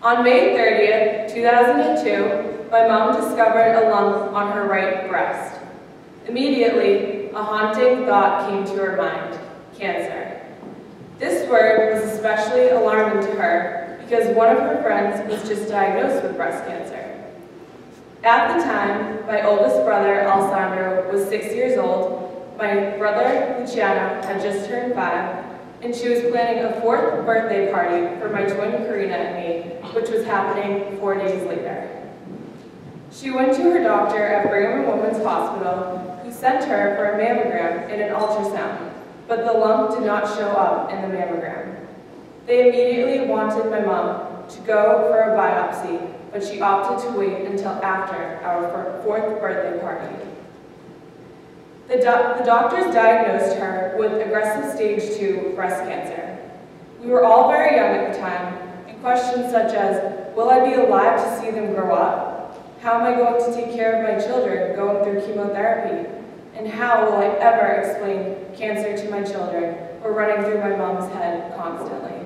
On May 30th, 2002, my mom discovered a lump on her right breast. Immediately, a haunting thought came to her mind: cancer. This word was especially alarming to her because one of her friends was just diagnosed with breast cancer. At the time, my oldest brother, Alessandro, was 6 years old, my brother, Luciano, had just turned 5, and she was planning a 4th birthday party for my twin Karina and me, which was happening 4 days later. She went to her doctor at Brigham and Women's Hospital, who sent her for a mammogram and an ultrasound, but the lump did not show up in the mammogram. They immediately wanted my mom to go for a biopsy, but she opted to wait until after our 4th birthday party. The doctors diagnosed her with aggressive stage 2 breast cancer. We were all very young at the time, and questions such as, will I be alive to see them grow up? How am I going to take care of my children going through chemotherapy? And how will I ever explain cancer to my children were running through my mom's head constantly.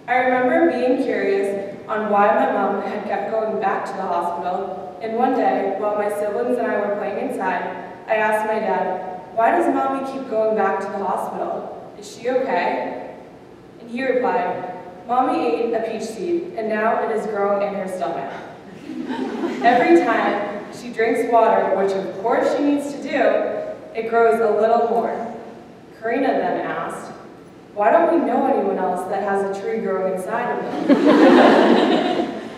I remember being curious on why my mom had kept going back to the hospital, and one day, while my siblings and I were playing inside, I asked my dad, why does Mommy keep going back to the hospital? Is she okay? And he replied, Mommy ate a peach seed, and now it is growing in her stomach. Every time she drinks water, which of course she needs to do, it grows a little more. Karina then asked, why don't we know anyone else that has a tree growing inside of them?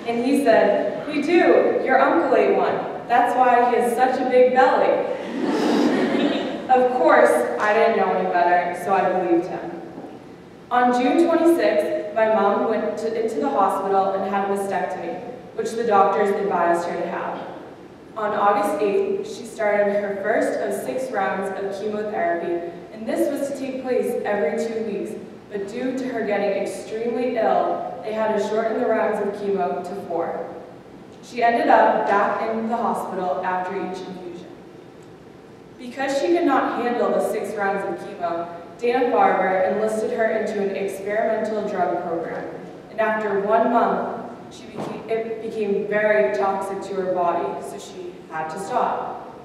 And he said, we do, your uncle ate one. That's why he has such a big belly. Of course, I didn't know any better, so I believed him. On June 26th, my mom went into the hospital and had a mastectomy, which the doctors advised her to have. On August 8th, she started her first of 6 rounds of chemotherapy, and this was to take place every 2 weeks, but due to her getting extremely ill, they had to shorten the rounds of chemo to 4. She ended up back in the hospital after each infusion. Because she could not handle the 6 rounds of chemo, Dana-Farber enlisted her into an experimental drug program, and after 1 month, it became very toxic to her body, so she had to stop.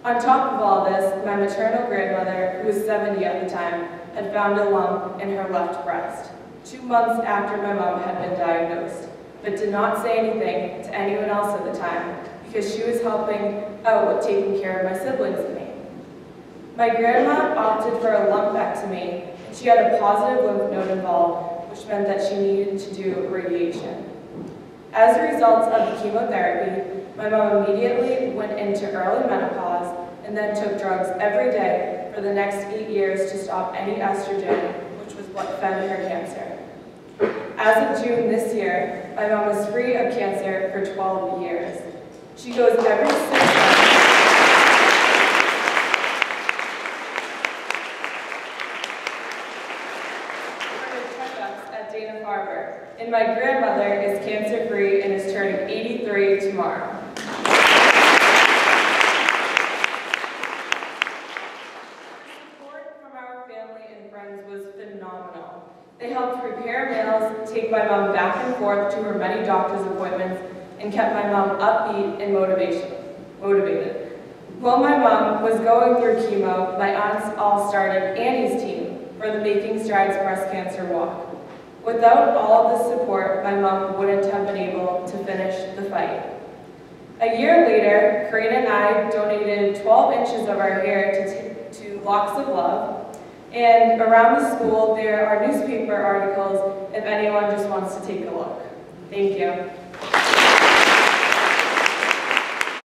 On top of all this, my maternal grandmother, who was 70 at the time, had found a lump in her left breast, 2 months after my mom had been diagnosed, but did not say anything to anyone else at the time because she was helping out with taking care of my siblings and me. My grandma opted for a lumpectomy, and she had a positive lymph node involved, which meant that she needed to do radiation. As a result of the chemotherapy, my mom immediately went into early menopause and then took drugs every day for the next 8 years to stop any estrogen, which was what fed her cancer. As of June this year, my mom is free of cancer for 12 years. She goes every 6 months Dana-Farber, and my grandmother is cancer-free and is turning 83 tomorrow. Support from our family and friends was phenomenal. They helped prepare meals, take my mom back and forth to her many doctor's appointments, and kept my mom upbeat and motivated. While my mom was going through chemo, my aunts all started Annie's team for the Making Strides Breast Cancer Walk. Without all of this support, my mom wouldn't have been able to finish the fight. A year later, Karina and I donated 12 inches of our hair to Locks of Love, and around the school there are newspaper articles if anyone just wants to take a look. Thank you.